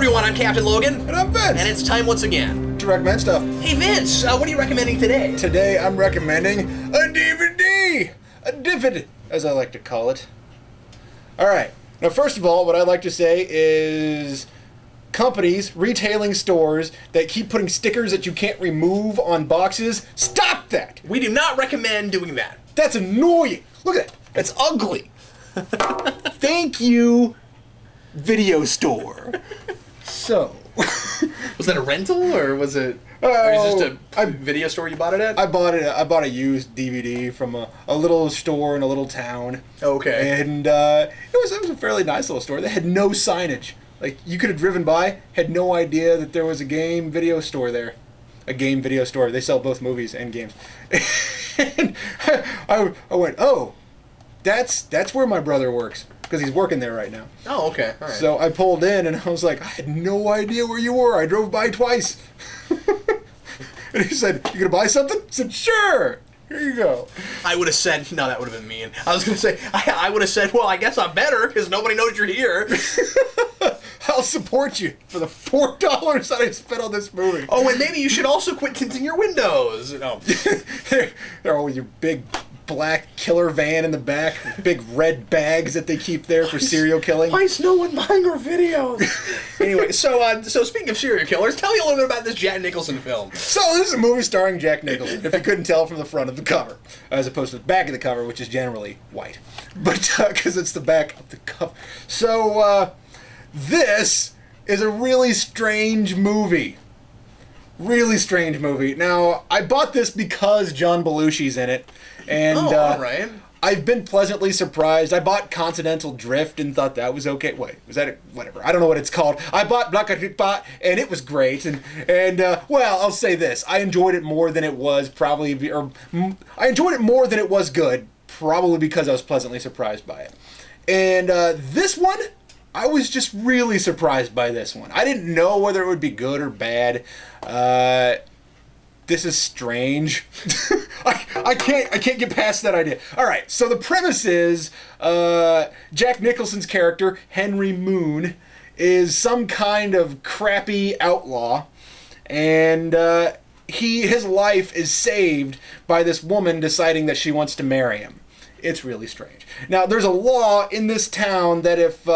everyone, I'm Captain Logan. And I'm Vince. And it's time once again to recommend stuff. Hey Vince, what are you recommending today? Today I'm recommending a DVD! A divot, as I like to call it. Alright, now first of all, what I'd like to say is companies, retailing stores that keep putting stickers that you can't remove on boxes, stop that! We do not recommend doing that. That's annoying! Look at that! That's ugly! Thank you, video store. So... Was that a rental, or was it just a video store you bought it at? I bought a used DVD from a little store in a little town. Okay. And it was a fairly nice little store. They had no signage. Like, you could have driven by, had no idea that there was a game video store there. A game video store. They sell both movies and games. And I went, oh, that's where my brother works. Because he's working there right now. Oh, okay. All right. So I pulled in and I was like, I had no idea where you were. I drove by twice. And he said, you gonna buy something? I said, sure. Here you go. I would have said, no, that would have been mean. I was going to say, I would have said, well, I guess I'm better because nobody knows you're here. I'll support you for the $4 that I spent on this movie. Oh, and maybe you should also quit tinting your windows. Oh. They're always your big black killer van in the back, big red bags that they keep there for serial killing. Why is no one buying our videos? Anyway, so speaking of serial killers, tell me a little bit about this Jack Nicholson film. So this is a movie starring Jack Nicholson, if you couldn't tell from the front of the cover, as opposed to the back of the cover, which is generally white, but because it's the back of the cover. So this is a really strange movie. Really strange movie. Now, I bought this because John Belushi's in it. And all right. I've been pleasantly surprised. I bought Continental Drift and thought that was okay. Wait, was that it? Whatever. I don't know what it's called. I bought Black and it was great. And well, I'll say this. I enjoyed it more than it was I enjoyed it more than it was good, probably because I was pleasantly surprised by it. And this one, I was just really surprised by this one. I didn't know whether it would be good or bad. This is strange. I can't get past that idea. All right, so the premise is Jack Nicholson's character, Henry Moon, is some kind of crappy outlaw, and his life is saved by this woman deciding that she wants to marry him. It's really strange. Now, there's a law in this town that if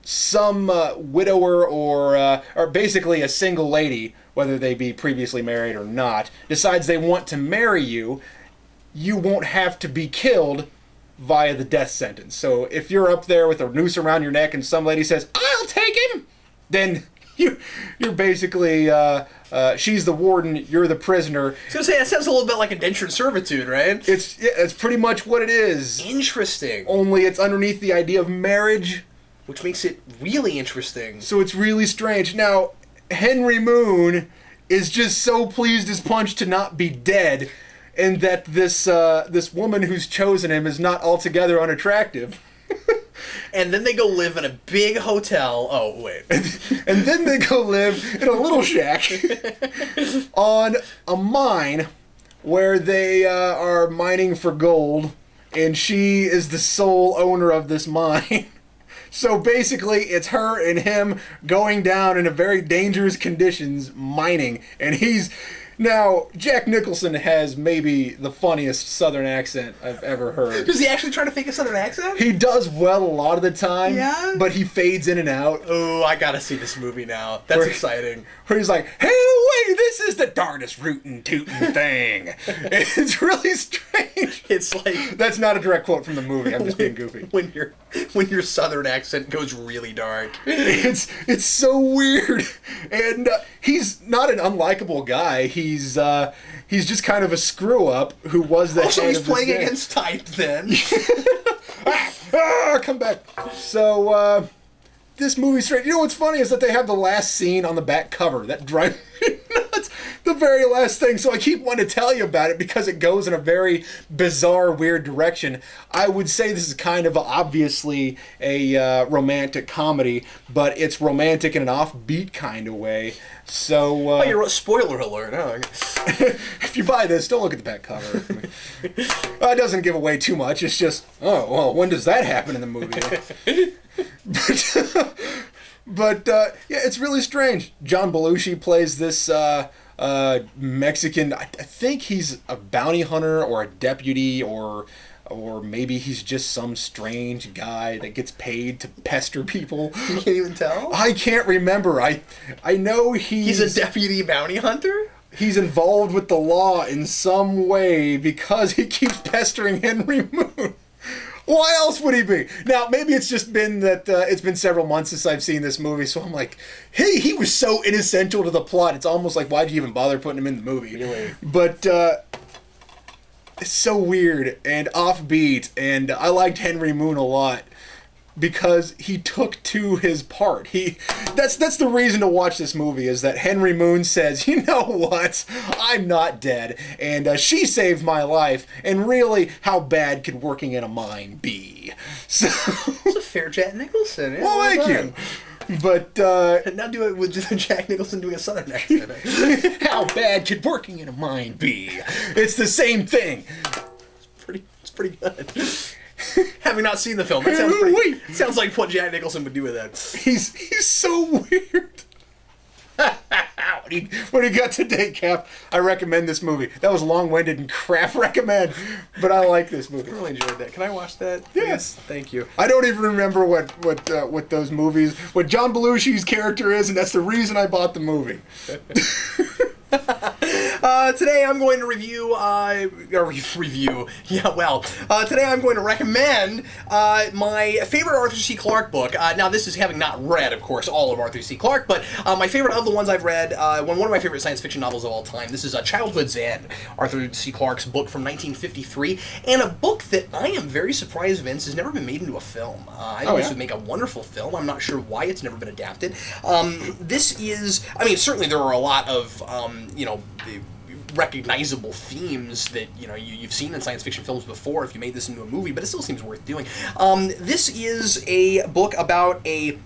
some widower or basically a single lady, whether they be previously married or not, decides they want to marry you, you won't have to be killed via the death sentence. So if you're up there with a noose around your neck and some lady says, I'll take him, then you're basically, she's the warden, you're the prisoner. I was going to say, that sounds a little bit like indentured servitude, right? It's pretty much what it is. Interesting. Only it's underneath the idea of marriage. Which makes it really interesting. So it's really strange. Now, Henry Moon is just so pleased as punch to not be dead, and that this woman who's chosen him is not altogether unattractive. And then they go live in a big hotel. Oh, wait. And then they go live in a little shack on a mine where they are mining for gold, and she is the sole owner of this mine. So basically, it's her and him going down in a very dangerous conditions mining, and now, Jack Nicholson has maybe the funniest Southern accent I've ever heard. Does he actually try to fake a Southern accent? He does well a lot of the time, yeah? But he fades in and out. Oh, I gotta see this movie now. That's exciting. Where he's like, hey, wait, this is the darndest rootin' tootin' thing. It's really strange. It's like... That's not a direct quote from the movie, I'm just being goofy. When your Southern accent goes really dark. It's so weird. And he's not an unlikable guy. He's just kind of a screw-up who was the head of this he's playing gang. against type, then. Come back. So, this movie's straight. You know what's funny is that they have the last scene on the back cover. That drives me nuts. The very last thing. So I keep wanting to tell you about it because it goes in a very bizarre, weird direction. I would say this is kind of obviously a romantic comedy, but it's romantic in an offbeat kind of way. So, you're a spoiler alert. Oh. If you buy this, don't look at the back cover. It doesn't give away too much. It's just, oh, well, when does that happen in the movie? But yeah, it's really strange. John Belushi plays this Mexican. I think he's a bounty hunter or a deputy or maybe he's just some strange guy that gets paid to pester people. You can't even tell? I can't remember. I know He's a deputy bounty hunter? He's involved with the law in some way because he keeps pestering Henry Moon. Why else would he be? Now, maybe it's just been that it's been several months since I've seen this movie, so I'm like, hey, he was so inessential to the plot. It's almost like, why'd you even bother putting him in the movie? Really? But it's so weird and offbeat, and I liked Henry Moon a lot because he took to his part. That's the reason to watch this movie, is that Henry Moon says, you know what, I'm not dead, and she saved my life, and really, how bad could working in a mine be? So, it's a fair Jack Nicholson. Yeah, well, thank you. But now do it with just Jack Nicholson doing a southern accent. How bad could working in a mine be? It's the same thing. It's pretty good. Having not seen the film, that sounds like what Jack Nicholson would do with that. He's so weird. What do you got today, Cap? I recommend this movie. That was long-winded and crap recommend, but I like this movie. I really enjoyed that. Can I watch that? Yes. Thank you. I don't even remember what those movies, what John Belushi's character is, and that's the reason I bought the movie. Today I'm going to review, today I'm going to recommend my favorite Arthur C. Clarke book. Now, this is having not read, of course, all of Arthur C. Clarke, but my favorite of the ones I've read, one of my favorite science fiction novels of all time. This is Childhood's End, Arthur C. Clarke's book from 1953, and a book that I am very surprised, Vince, has never been made into a film. I think this would make a wonderful film. I'm not sure why it's never been adapted. This is, I mean, certainly there are a lot of, recognizable themes that you've seen in science fiction films before if you made this into a movie, but it still seems worth doing. This is a book about a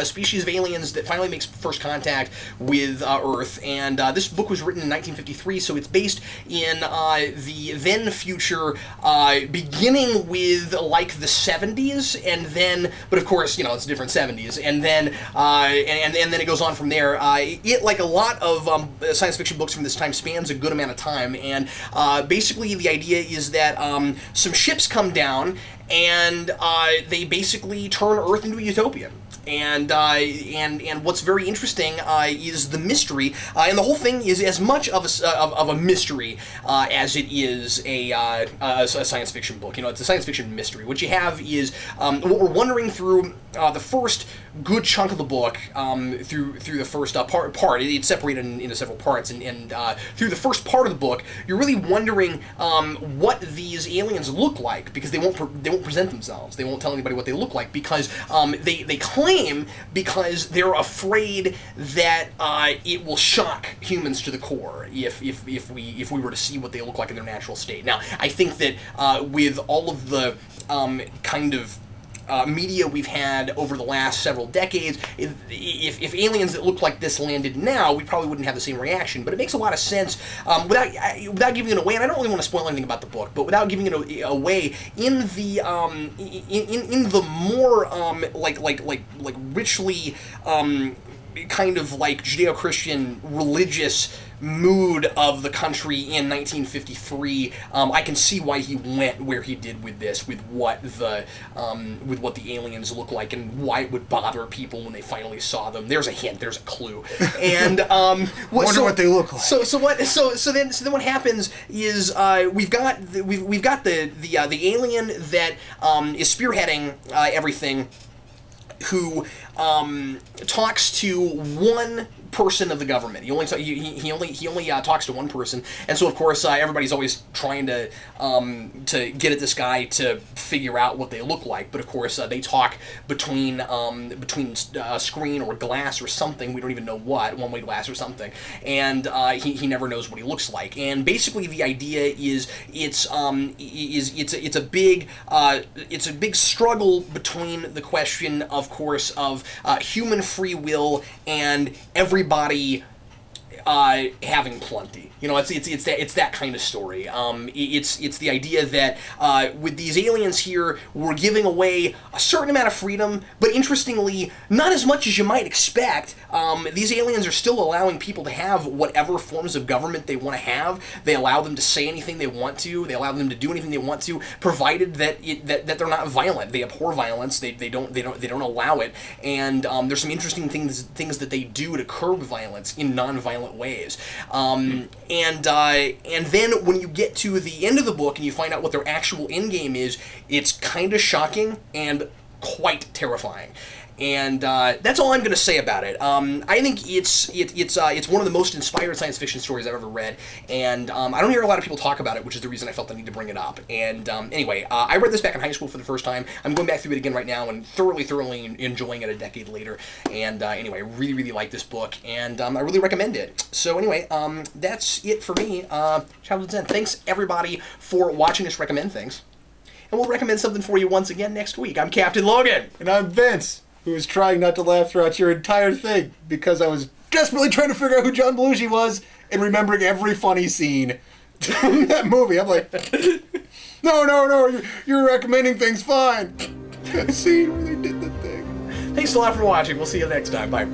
species of aliens that finally makes first contact with Earth, and this book was written in 1953, so it's based in the then future, beginning with like the 70s, and then, but of course, it's different 70s, and then and then it goes on from there. It, like a lot of science fiction books from this time, spans a good amount of time, and basically the idea is that some ships come down and they basically turn Earth into a utopia. And what's very interesting is the mystery, and the whole thing is as much of a mystery as it is a science fiction book. It's a science fiction mystery. What you have is what we're wondering through the first good chunk of the book, through the first part. It's separated into several parts, and through the first part of the book, you're really wondering what these aliens look like, because they won't present themselves. They won't tell anybody what they look like, because they claim, because they're afraid that it will shock humans to the core if we were to see what they look like in their natural state. Now, I think that with all of the kind of media we've had over the last several decades, if aliens that look like this landed now, we probably wouldn't have the same reaction. But it makes a lot of sense without giving it away. And I don't really want to spoil anything about the book, but without giving it away, in the more like richly kind of like Judeo-Christian religious mood of the country in 1953, I can see why he went where he did with this, with what the aliens look like, and why it would bother people when they finally saw them. There's a hint, there's a clue, and wonder what they look like. So then what happens is we've got the alien that is spearheading everything, who talks to one person of the government. He only talks to one person, and so of course everybody's always trying to get at this guy to figure out what they look like. But of course they talk between screen or glass or something. We don't even know what, one-way glass or something, and he never knows what he looks like. And basically the idea is it's a big struggle between the question, of course, of human free will and everybody having plenty. You know, it's that kind of story. It's the idea that with these aliens here, we're giving away a certain amount of freedom, but interestingly, not as much as you might expect. These aliens are still allowing people to have whatever forms of government they want to have. They allow them to say anything they want to. They allow them to do anything they want to, provided that that they're not violent. They abhor violence. They don't allow it. And there's some interesting things that they do to curb violence in non-violent ways. And then when you get to the end of the book and you find out what their actual end game is, it's kind of shocking and quite terrifying. And that's all I'm going to say about it. I think it's one of the most inspired science fiction stories I've ever read, and I don't hear a lot of people talk about it, which is the reason I felt the need to bring it up. And anyway, I read this back in high school for the first time. I'm going back through it again right now and thoroughly enjoying it a decade later. And anyway, I really like this book, and I really recommend it. So anyway, that's it for me. Childhood Zen. Thanks everybody for watching us recommend things, and we'll recommend something for you once again next week. I'm Captain Logan, and I'm Vince, who was trying not to laugh throughout your entire thing because I was desperately trying to figure out who John Belushi was and remembering every funny scene in that movie. I'm like, no, you're recommending things fine. That scene where they did the thing. Thanks a lot for watching. We'll see you next time. Bye.